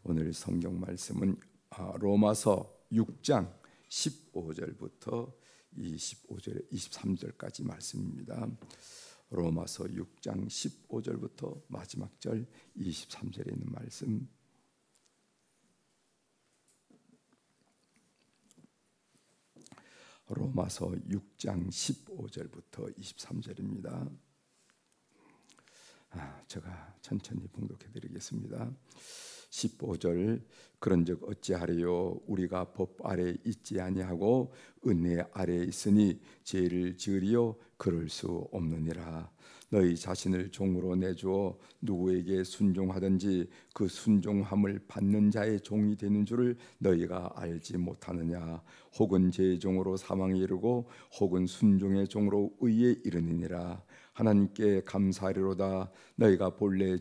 오늘 성경 말씀은 로마서 6장 15절부터 23절까지 말씀입니다. 로마서 6장 15절부터 마지막 절 23절에 있는 말씀. 로마서 6장 15절부터 23절입니다. 제가 천천히 봉독해 드리겠습니다. 15절. 그런즉 어찌하리요? 우리가 법 아래 있지 아니하고 은혜 아래 있으니 죄를 지으리요? 그럴 수 없느니라. 너희 자신을 종으로 내주어 누구에게 순종하든지 그 순종함을 받는 자의 종이 되는 줄을 너희가 알지 못하느냐? 혹은 죄의 종으로 사망에 이르고 혹은 순종의 종으로 의에 이르느니라. 하나님께 감사하리로다. 너희가 본래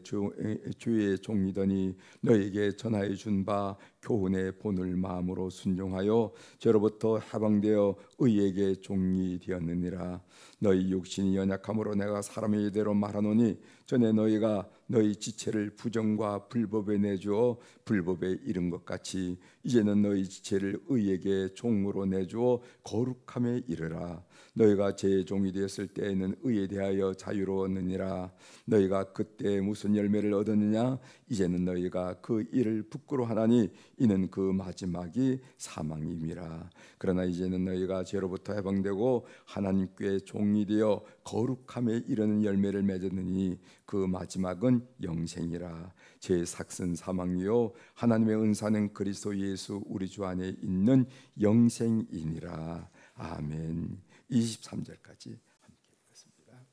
주의 종이더니 너희에게 전하여 준 바 교훈의 본을 마음으로 순종하여 죄로부터 해방되어 의에게 종이 되었느니라. 너희 육신이 연약함으로 내가 사람의 예대로 말하노니 전에 너희가 너희 지체를 부정과 불법에 내주어 불법에 이른 것 같이 이제는 너희 지체를 의에게 종으로 내주어 거룩함에 이르라. 너희가 죄의 종이 되었을 때에는 의에 대하여 자유로웠느니라. 너희가 그때 무슨 열매를 얻었느냐? 이제는 너희가 그 일을 부끄러워하나니 이는 그 마지막이 사망임이라. 그러나 이제는 너희가 죄로부터 해방되고 하나님께 종이 되어 거룩함에 이르는 열매를 맺었느니 그 마지막은 영생이라. 죄의 삭은 사망이요 하나님의 은사는 그리스도 예수 우리 주 안에 있는 영생이니라. 아멘. 23절까지 함께 읽겠습니다.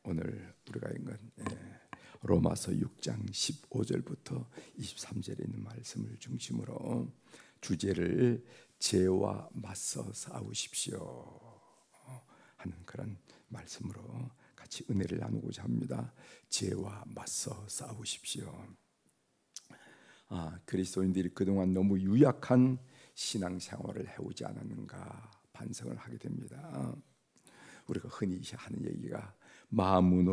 오늘 우리가 읽은 로마서 6장 15절부터 23절에 있는 말씀을 중심으로 주제를 죄와 맞서 싸우십시오 하는 그런 말씀으로 같이 은혜를 나누고자 합니다. 죄와 맞서 싸우십시오. 그리스도인들이 그동안 너무 유약한 신앙생활을 해오지 않았는가 반성을 하게 됩니다. 우리가 흔히 하는 얘기가 마음은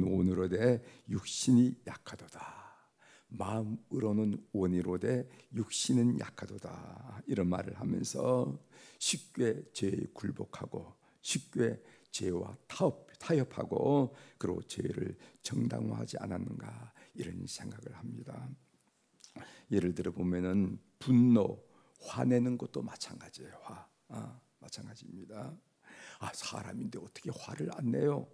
온으로되 육신이 약하도다. 마음으로는 온이로되 육신은 약하도다. 이런 말을 하면서 쉽게 죄에 굴복하고 쉽게 죄와 타협하고 그리고 죄를 정당화하지 않았는가 이런 생각을 합니다. 예를 들어 보면은 분노, 화내는 것도 마찬가지예요. 마찬가지입니다. 사람인데 어떻게 화를 안 내요?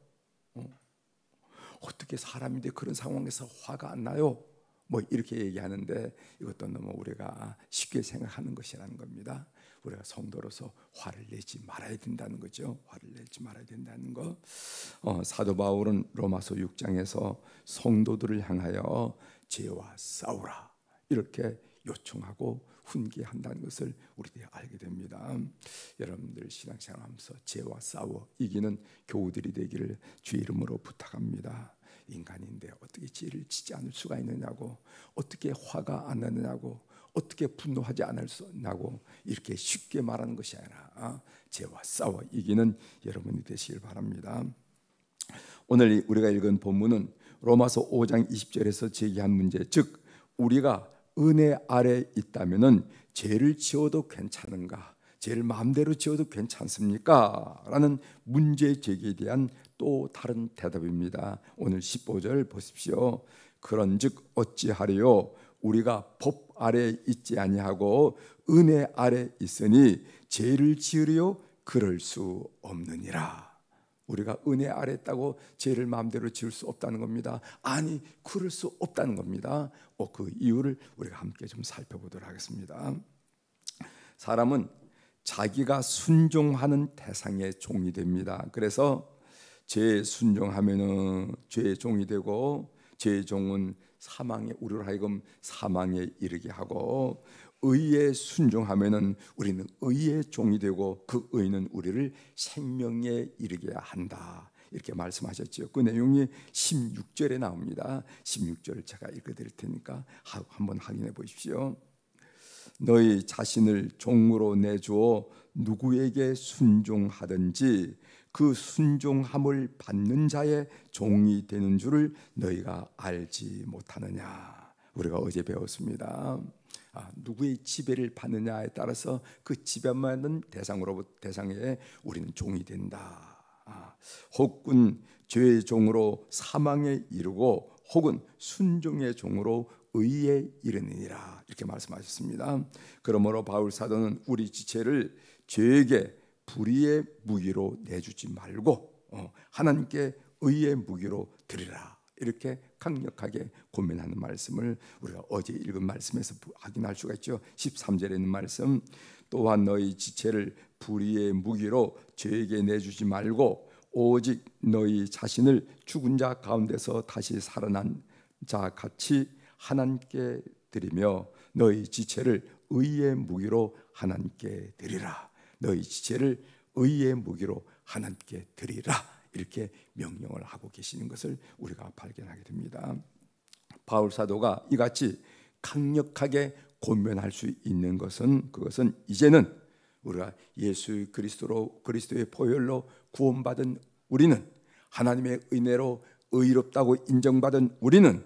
어떻게 사람인데 그런 상황에서 화가 안 나요? 뭐 이렇게 얘기하는데 이것도 너무 우리가 쉽게 생각하는 것이라는 겁니다. 우리가 성도로서 화를 내지 말아야 된다는 거죠. 화를 내지 말아야 된다는 거. 사도 바울은 로마서 6장에서 성도들을 향하여 죄와 싸우라 이렇게 요청하고 훈계한다는 것을 우리들이 알게 됩니다. 여러분들 신앙생활하면서 죄와 싸워 이기는 교우들이 되기를 주의 이름으로 부탁합니다. 인간인데 어떻게 죄를 지지 않을 수가 있느냐고, 어떻게 화가 안 나느냐고, 어떻게 분노하지 않을 수 있냐고 이렇게 쉽게 말하는 것이 아니라 죄와 싸워 이기는 여러분이 되시길 바랍니다. 오늘 우리가 읽은 본문은 로마서 5장 20절에서 제기한 문제, 즉 우리가 은혜 아래 있다면은 죄를 지어도 괜찮은가? 죄를 마음대로 지어도 괜찮습니까? 라는 문제 제기에 대한 또 다른 대답입니다. 오늘 15절 보십시오. 그런즉 어찌하리요? 우리가 법 아래 있지 아니하고 은혜 아래 있으니 죄를 지으리요? 그럴 수 없느니라. 우리가 은혜 아래 있다고 죄를 마음대로 지을 수 없다는 겁니다. 아니, 그럴 수 없다는 겁니다. 그 이유를 우리가 함께 좀 살펴보도록 하겠습니다. 사람은 자기가 순종하는 대상의 종이 됩니다. 그래서 죄에 순종하면은 죄의 종이 되고 죄의 종은 사망에 우리로 하여금 사망에 이르게 하고 의에 순종하면은 우리는 의의 종이 되고 그 의는 우리를 생명에 이르게 한다. 이렇게 말씀하셨죠. 그 내용이 16절에 나옵니다. 16절을 제가 읽어드릴 테니까 한번 확인해 보십시오. 너희 자신을 종으로 내주어 누구에게 순종하든지 그 순종함을 받는 자의 종이 되는 줄을 너희가 알지 못하느냐. 우리가 어제 배웠습니다. 누구의 지배를 받느냐에 따라서 그 지배받는 대상에 우리는 종이 된다. 혹은 죄의 종으로 사망에 이르고 혹은 순종의 종으로 의에 이르느니라, 이렇게 말씀하셨습니다. 그러므로 바울 사도는 우리 지체를 죄에게 불의의 무기로 내주지 말고 하나님께 의의 무기로 드리라, 이렇게 강력하게 권면하는 말씀을 우리가 어제 읽은 말씀에서 확인할 수가 있죠. 13절에 있는 말씀, 또한 너희 지체를 불의의 무기로 죄에게 내주지 말고 오직 너희 자신을 죽은 자 가운데서 다시 살아난 자 같이 하나님께 드리며 너희 지체를 의의 무기로 하나님께 드리라. 너희 지체를 의의 무기로 하나님께 드리라, 이렇게 명령을 하고 계시는 것을 우리가 발견하게 됩니다. 바울 사도가 이같이 강력하게 권면할 수 있는 것은, 그것은 이제는 우리가 예수 그리스도의 보혈로 구원받은 우리는, 하나님의 은혜로 의롭다고 인정받은 우리는,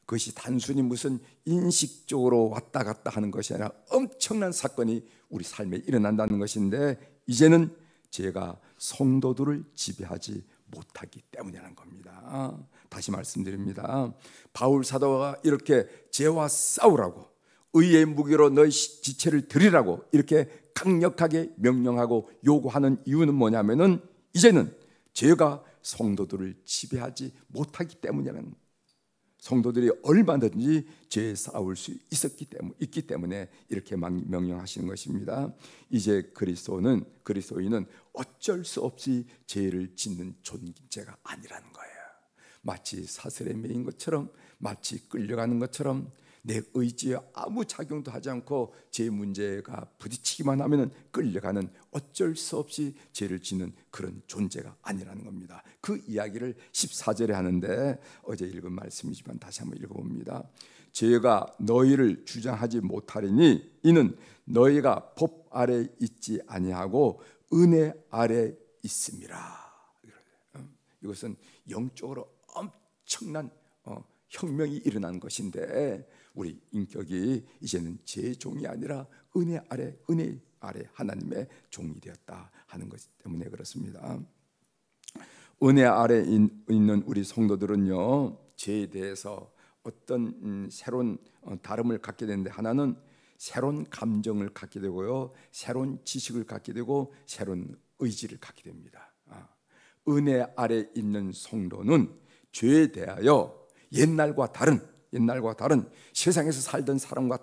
그것이 단순히 무슨 인식적으로 왔다 갔다 하는 것이 아니라 엄청난 사건이 우리 삶에 일어난다는 것인데, 이제는 죄가 성도들을 지배하지 못하기 때문이라는 겁니다. 다시 말씀드립니다. 바울 사도가 이렇게 죄와 싸우라고, 의의 무기로 너희 지체를 드리라고 이렇게 강력하게 명령하고 요구하는 이유는 뭐냐면은, 이제는 죄가 성도들을 지배하지 못하기 때문이라는, 성도들이 얼마든지 죄에 싸울 수 있기 때문에 이렇게 명령하시는 것입니다. 이제 그리스도인은 어쩔 수 없이 죄를 짓는 존재가 아니라는 거예요. 마치 사슬에 매인 것처럼, 마치 끌려가는 것처럼 내 의지에 아무 작용도 하지 않고 죄 문제가 부딪히기만 하면 끌려가는, 어쩔 수 없이 죄를 짓는 그런 존재가 아니라는 겁니다. 그 이야기를 14절에 하는데, 어제 읽은 말씀이지만 다시 한번 읽어봅니다. 죄가 너희를 주장하지 못하리니 이는 너희가 법 아래 있지 아니하고 은혜 아래 있음이라. 이것은 영적으로 엄청난 혁명이 일어난 것인데, 우리 인격이 이제는 제 종이 아니라 은혜 아래 하나님의 종이 되었다 하는 것 때문에 그렇습니다. 은혜 아래 있는 우리 성도들은요, 죄에 대해서 어떤 새로운 다름을 갖게 되는데, 하나는 새로운 감정을 갖게 되고요, 새로운 지식을 갖게 되고 새로운 의지를 갖게 됩니다. 은혜 아래 있는 성도는 죄에 대하여 옛날과 다른 세상에서 살던 사람과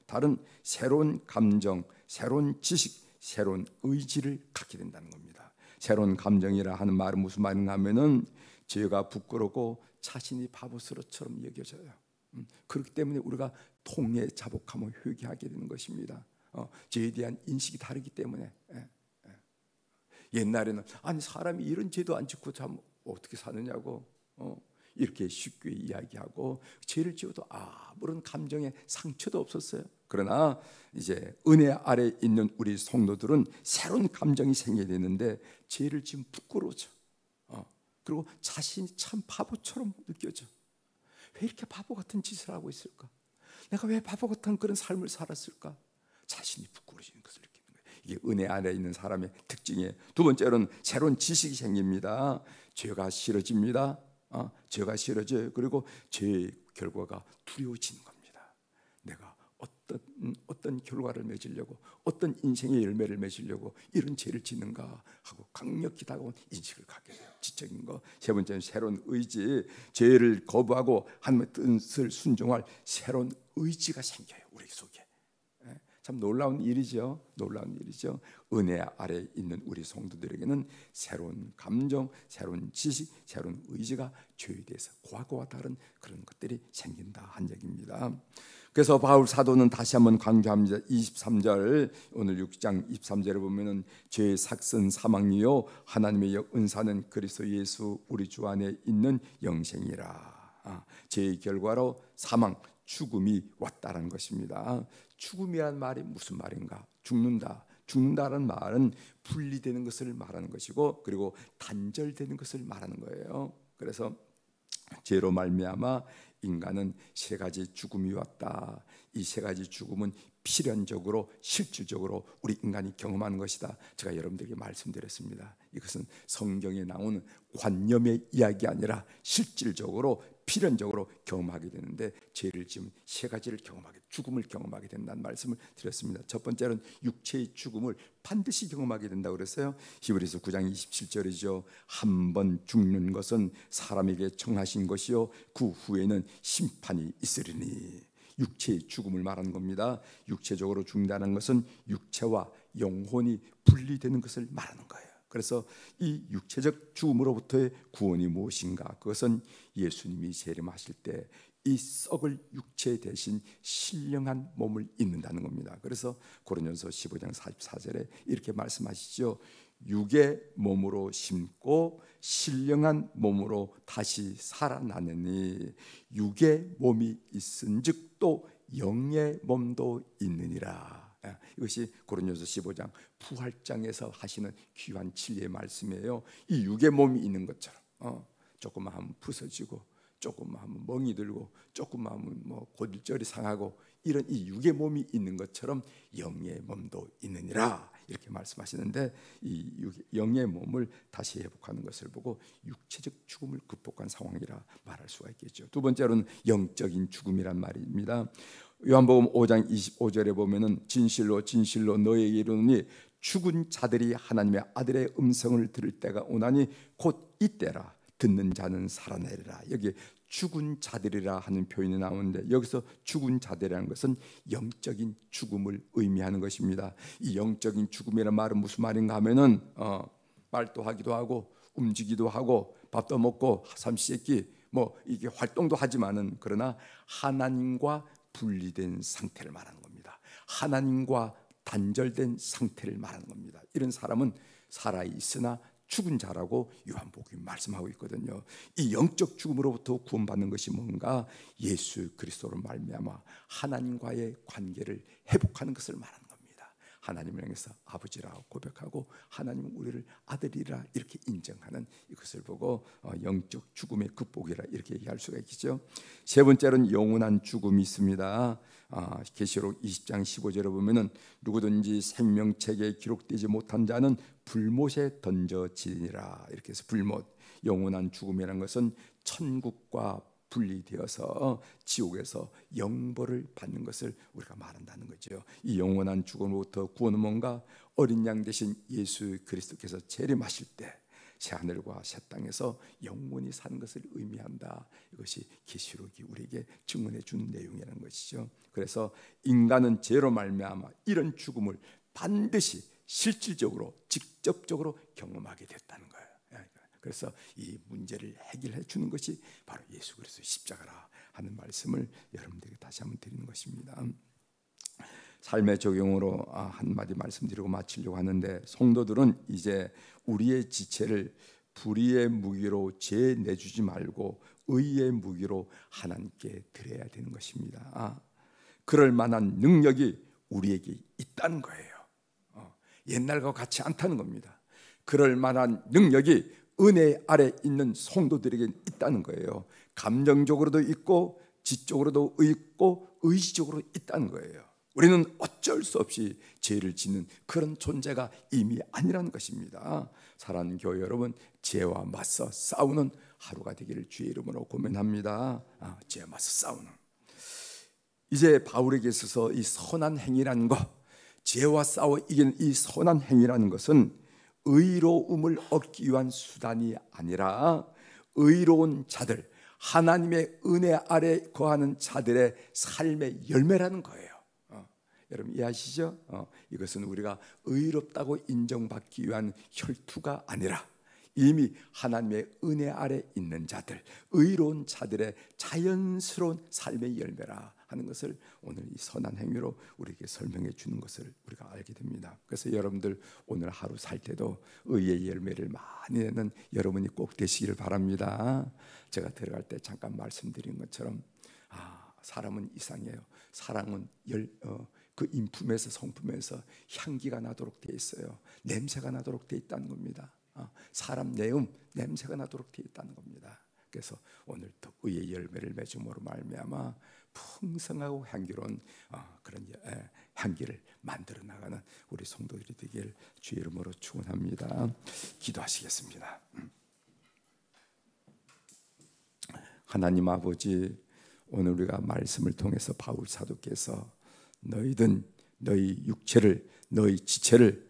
다른 새로운 감정, 새로운 지식, 새로운 의지를 갖게 된다는 겁니다. 새로운 감정이라 하는 말은 무슨 말인가 하면은, 죄가 부끄럽고 자신이 바보스러처럼 여겨져요. 그렇기 때문에 우리가 통해 자복하며 회개하게 되는 것입니다. 죄에 대한 인식이 다르기 때문에. 옛날에는 아니 사람이 이런 죄도 안 짓고 참 어떻게 사느냐고 이렇게 쉽게 이야기하고, 죄를 지어도 아무런 감정에 상처도 없었어요. 그러나 이제 은혜 아래 있는 우리 성도들은 새로운 감정이 생겨야 되는데, 죄를 지으면 부끄러워져. 그리고 자신이 참 바보처럼 느껴져. 왜 이렇게 바보 같은 짓을 하고 있을까? 내가 왜 바보 같은 그런 삶을 살았을까? 자신이 부끄러워지는 것을 느끼는 거예요. 이게 은혜 아래 있는 사람의 특징이에요. 두 번째로는 새로운 지식이 생깁니다. 죄가 싫어집니다. 죄가 싫어져요. 그리고 죄의 결과가 두려워지는 겁니다. 내가 어떤 결과를 맺으려고, 어떤 인생의 열매를 맺으려고 이런 죄를 짓는가 하고 강력히 다가온 인식을 갖게 돼요. 지적인 거. 세 번째는 새로운 의지, 죄를 거부하고 하나님의 뜻을 순종할 새로운 의지가 생겨요, 우리 속에. 참 놀라운 일이죠. 은혜 아래 있는 우리 성도들에게는 새로운 감정, 새로운 지식, 새로운 의지가 죄에 대해서 과거와 다른 그런 것들이 생긴다 한 얘기입니다. 그래서 바울 사도는 다시 한번 강조합니다. 23절, 오늘 6장 23절에 보면은 죄의 삭은 사망이요 하나님의 은사는 그리스도 예수 우리 주 안에 있는 영생이라. 죄의 결과로 사망, 죽음이 왔다는 것입니다. 죽음이란 말이 무슨 말인가? 죽는다, 죽는다는 말은 분리되는 것을 말하는 것이고, 그리고 단절되는 것을 말하는 거예요. 그래서 죄로 말미암아 인간은 세 가지 죽음이 왔다. 이 세 가지 죽음은 필연적으로 실질적으로 우리 인간이 경험하는 것이다. 제가 여러분들에게 말씀드렸습니다. 이것은 성경에 나오는 관념의 이야기 아니라 실질적으로 필연적으로 경험하게 되는데, 죄를 지으면 세 가지를 죽음을 경험하게 된다는 말씀을 드렸습니다. 첫 번째는 육체의 죽음을 반드시 경험하게 된다고 그랬어요. 히브리서 9장 27절이죠. 한 번 죽는 것은 사람에게 정하신 것이요 그 후에는 심판이 있으리니. 육체의 죽음을 말하는 겁니다. 육체적으로 죽는다는 것은 육체와 영혼이 분리되는 것을 말하는 거예요. 그래서 이 육체적 죽음으로부터의 구원이 무엇인가? 그것은 예수님이 재림하실 때 이 썩을 육체 대신 신령한 몸을 입는다는 겁니다. 그래서 고린도전서 15장 44절에 이렇게 말씀하시죠. 육의 몸으로 심고 신령한 몸으로 다시 살아나느니 육의 몸이 있은즉 또 영의 몸도 있느니라. 이것이 고린도전서 15장 부활장에서 하시는 귀한 진리의 말씀이에요. 이 육의 몸이 있는 것처럼 조금만 하면 부서지고, 조금만 하면 멍이 들고, 조금만 하면 고질절이 상하고, 이런 이 육의 몸이 있는 것처럼 영의 몸도 있느니라 이렇게 말씀하시는데, 이 영의 몸을 다시 회복하는 것을 보고 육체적 죽음을 극복한 상황이라 말할 수가 있겠죠. 두 번째로는 영적인 죽음이란 말입니다. 요한복음 5장 25절에 보면은 진실로 진실로 너희에게 이르노니 죽은 자들이 하나님의 아들의 음성을 들을 때가 오나니 곧 이때라. 듣는 자는 살아내리라. 여기 죽은 자들이라 하는 표현이 나오는데, 여기서 죽은 자들이라는 것은 영적인 죽음을 의미하는 것입니다. 이 영적인 죽음이라는 말은 무슨 말인가 하면은 말도 하기도 하고 움직이기도 하고 밥도 먹고 삼시세끼 이게 활동도 하지만은, 그러나 하나님과 분리된 상태를 말하는 겁니다. 하나님과 단절된 상태를 말하는 겁니다. 이런 사람은 살아 있으나 죽은 자라고 요한복음이 말씀하고 있거든요. 이 영적 죽음으로부터 구원받는 것이 뭔가? 예수 그리스도로 말미암아 하나님과의 관계를 회복하는 것을 말하는 겁니다. 하나님을 향해서 아버지라 고백하고 하나님은 우리를 아들이라 이렇게 인정하는 이것을 보고 영적 죽음의 극복이라 이렇게 얘기할 수가 있겠죠. 세 번째로는 영원한 죽음이 있습니다. 계시록 20장 15절에 보면은 누구든지 생명책에 기록되지 못한 자는 불못에 던져지니라 이렇게 해서, 불못, 영원한 죽음이라는 것은 천국과 분리되어서 지옥에서 영벌을 받는 것을 우리가 말한다는 거죠. 이 영원한 죽음으로부터 구원은 뭔가? 어린 양 대신 예수 그리스도께서 재림하실 때 새하늘과 새 땅에서 영원히 사는 것을 의미한다. 이것이 계시록이 우리에게 증언해 주는 내용이라는 것이죠. 그래서 인간은 죄로 말미암아 이런 죽음을 반드시 실질적으로 직접적으로 경험하게 됐다는 거예요. 그래서 이 문제를 해결해 주는 것이 바로 예수 그리스도의 십자가라 하는 말씀을 여러분들에게 다시 한번 드리는 것입니다. 삶의 적용으로 한마디 말씀드리고 마치려고 하는데, 성도들은 이제 우리의 지체를 불의의 무기로 죄 내주지 말고 의의 무기로 하나님께 드려야 되는 것입니다. 그럴 만한 능력이 우리에게 있다는 거예요. 옛날과 같지 않다는 겁니다. 그럴 만한 능력이 은혜 아래 있는 성도들에게 있다는 거예요. 감정적으로도 있고 지적으로도 있고 의지적으로 있다는 거예요. 우리는 어쩔 수 없이 죄를 짓는 그런 존재가 이미 아니라는 것입니다. 사랑하는 교회 여러분, 죄와 맞서 싸우는 하루가 되기를 주의 이름으로 고면합니다. 죄와 맞서 싸우는, 이제 바울에게 있어서 이 선한 행위라는 것, 죄와 싸워 이기는 이 선한 행위라는 것은 의로움을 얻기 위한 수단이 아니라 의로운 자들, 하나님의 은혜 아래 거하는 자들의 삶의 열매라는 거예요. 여러분 이해하시죠? 이것은 우리가 의롭다고 인정받기 위한 혈투가 아니라 이미 하나님의 은혜 아래 있는 자들, 의로운 자들의 자연스러운 삶의 열매라 하는 것을 오늘 이 선한 행위로 우리에게 설명해 주는 것을 우리가 알게 됩니다. 그래서 여러분들 오늘 하루 살 때도 의의 열매를 많이 내는 여러분이 꼭 되시기를 바랍니다. 제가 들어갈 때 잠깐 말씀드린 것처럼 사람은 이상해요. 사랑은 그 인품에서 성품에서 향기가 나도록 돼 있어요. 냄새가 나도록 돼 있다는 겁니다. 사람 내음 냄새가 나도록 돼 있다는 겁니다. 그래서 오늘도 의의 열매를 맺음으로 말미암아 풍성하고 향기로운 그런 향기를 만들어 나가는 우리 성도들이 되길 주의 이름으로 축원합니다. 기도하시겠습니다. 하나님 아버지, 오늘 우리가 말씀을 통해서 바울 사도께서 너희든 너희 육체를 너희 지체를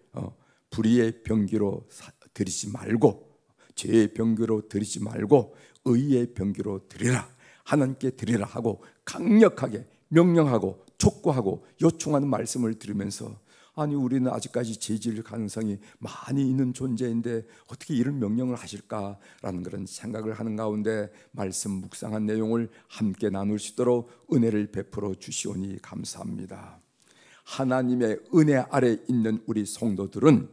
불의의 병기로 드리지 말고 죄의 병기로 드리지 말고 의의 병기로 드리라, 하나님께 드리라 하고 강력하게 명령하고 촉구하고 요청하는 말씀을 들으면서, 아니 우리는 아직까지 죄질 가능성이 많이 있는 존재인데 어떻게 이런 명령을 하실까라는 그런 생각을 하는 가운데 말씀 묵상한 내용을 함께 나눌 수 있도록 은혜를 베풀어 주시오니 감사합니다. 하나님의 은혜 아래 있는 우리 성도들은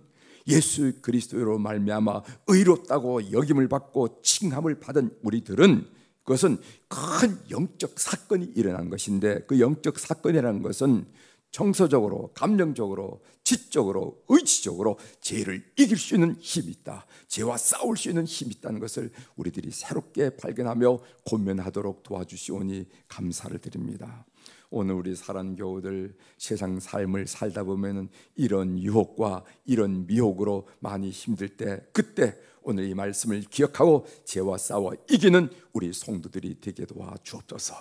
예수 그리스도로 말미암아 의롭다고 여김을 받고 칭함을 받은 우리들은, 그것은 큰 영적 사건이 일어난 것인데, 그 영적 사건이라는 것은 정서적으로, 감정적으로, 지적으로, 의지적으로 죄를 이길 수 있는 힘이 있다, 죄와 싸울 수 있는 힘이 있다는 것을 우리들이 새롭게 발견하며 고면하도록 도와주시오니 감사를 드립니다. 오늘 우리 사랑하는 교우들 세상 삶을 살다 보면 이런 유혹과 이런 미혹으로 많이 힘들 때, 그때 오늘 이 말씀을 기억하고 죄와 싸워 이기는 우리 성도들이 되게 도와 주옵소서.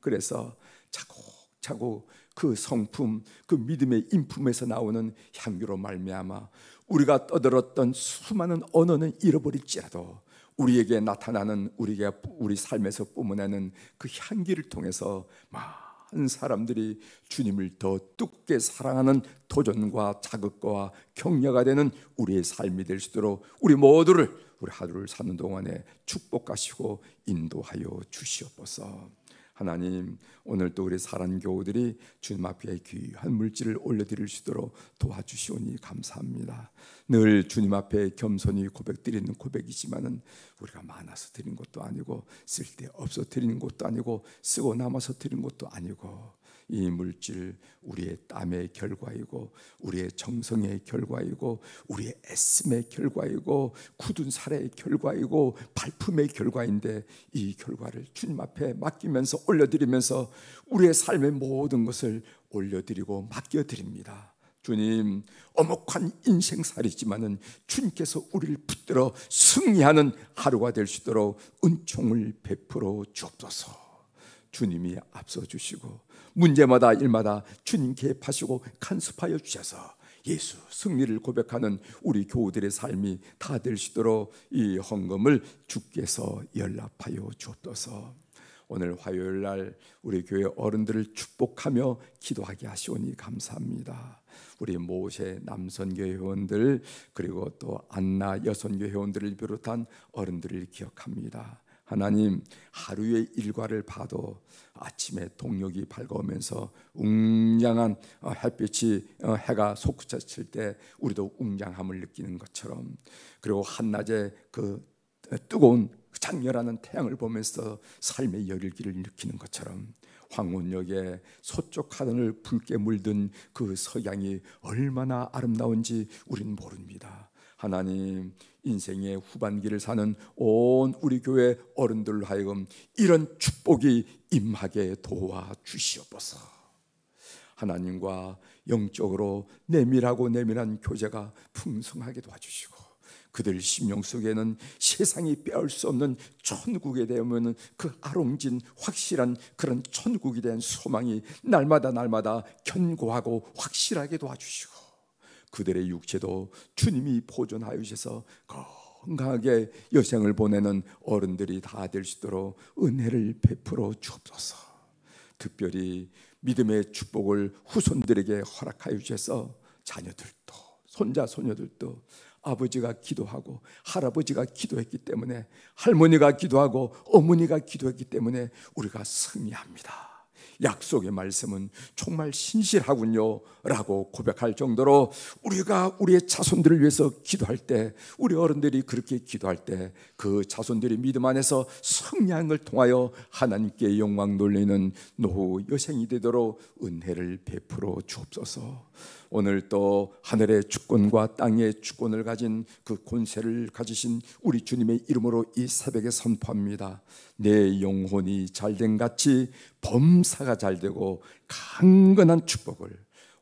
그래서 차곡차곡 그 성품, 그 믿음의 인품에서 나오는 향기로 말미암아 우리가 떠들었던 수많은 언어는 잃어버릴지라도 우리에게 나타나는, 우리 삶에서 뿜어내는 그 향기를 통해서 많은 사람들이 주님을 더 뜨겁게 사랑하는 도전과 자극과 격려가 되는 우리의 삶이 될 수 있도록 우리 모두를, 우리 하루를 사는 동안에 축복하시고 인도하여 주시옵소서. 하나님, 오늘 또 우리 사랑하는 교우들이 주님 앞에 귀한 물질을 올려드릴 수 있도록 도와주시오니 감사합니다. 늘 주님 앞에 겸손히 고백드리는 고백이지만은 우리가 많아서 드린 것도 아니고 쓸데없어 드리는 것도 아니고 쓰고 남아서 드린 것도 아니고, 이 물질 우리의 땀의 결과이고 우리의 정성의 결과이고 우리의 애씀의 결과이고 굳은 살의 결과이고 발품의 결과인데, 이 결과를 주님 앞에 맡기면서 올려드리면서 우리의 삶의 모든 것을 올려드리고 맡겨드립니다. 주님, 엄혹한 인생살이지만은 주님께서 우리를 붙들어 승리하는 하루가 될 수 있도록 은총을 베풀어 주옵소서. 주님이 앞서 주시고 문제마다 일마다 주님 개입하시고 간섭하여 주셔서 예수 승리를 고백하는 우리 교우들의 삶이 다 될 수 있도록 이 헌금을 주께서 연락하여 주옵소서. 오늘 화요일 날 우리 교회 어른들을 축복하며 기도하게 하시오니 감사합니다. 우리 모세 남선교회 회원들, 그리고 또 안나 여선교회 회원들을 비롯한 어른들을 기억합니다. 하나님, 하루의 일과를 봐도 아침에 동력이 밝아오면서 웅장한 햇빛이, 해가 솟구쳤을 때 우리도 웅장함을 느끼는 것처럼, 그리고 한낮에 그 뜨거운 장렬하는 태양을 보면서 삶의 열기를 일으키는 것처럼 황혼역에 서쪽 하늘을 붉게 물든 그 석양이 얼마나 아름다운지 우리는 모릅니다. 하나님, 인생의 후반기를 사는 온 우리 교회 어른들로 하여금 이런 축복이 임하게 도와주시옵소서. 하나님과 영적으로 내밀한 교제가 풍성하게 도와주시고, 그들 심령 속에는 세상이 빼올 수 없는 천국에 대한 그 아롱진 확실한 그런 천국에 대한 소망이 날마다 견고하고 확실하게 도와주시고, 그들의 육체도 주님이 보존하여 주셔서 건강하게 여생을 보내는 어른들이 다 될 수 있도록 은혜를 베풀어 주옵소서. 특별히 믿음의 축복을 후손들에게 허락하여 주셔서 자녀들도, 손자 소녀들도 아버지가 기도하고 할아버지가 기도했기 때문에, 할머니가 기도하고 어머니가 기도했기 때문에 우리가 승리합니다. 약속의 말씀은 정말 신실하군요 라고 고백할 정도로 우리가 우리의 자손들을 위해서 기도할 때, 우리 어른들이 그렇게 기도할 때 그 자손들이 믿음 안에서 승리하는 걸 통하여 하나님께 영광 돌리는 노후 여생이 되도록 은혜를 베풀어 주옵소서. 오늘 또 하늘의 주권과 땅의 주권을 가진 그 권세를 가지신 우리 주님의 이름으로 이 새벽에 선포합니다. 내 영혼이 잘된 같이 범사가 잘되고 강건한 축복을,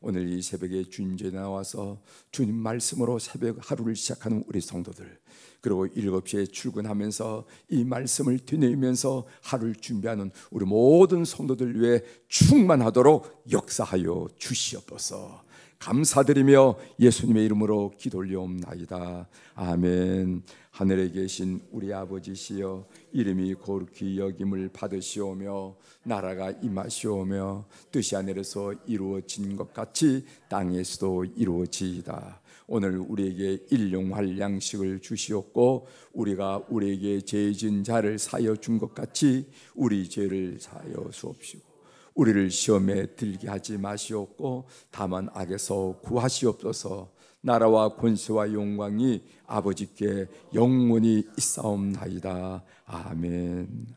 오늘 이 새벽에 주님께 나와서 주님 말씀으로 새벽 하루를 시작하는 우리 성도들, 그리고 7시에 출근하면서 이 말씀을 되뇌이면서 하루를 준비하는 우리 모든 성도들 위해 충만하도록 역사하여 주시옵소서. 감사드리며 예수님의 이름으로 기도 올려옵나이다. 아멘. 하늘에 계신 우리 아버지시여, 이름이 거룩히 여김을 받으시오며 나라가 임하시오며 뜻이 하늘에서 이루어진 것 같이 땅에서도 이루어지이다. 오늘 우리에게 일용할 양식을 주시옵고 우리가 우리에게 죄 지은 자를 사하여 준 것 같이 우리 죄를 사하여 주옵시고 우리를 시험에 들게 하지 마시옵고 다만 악에서 구하시옵소서. 나라와 권세와 영광이 아버지께 영원히 있사옵나이다. 아멘.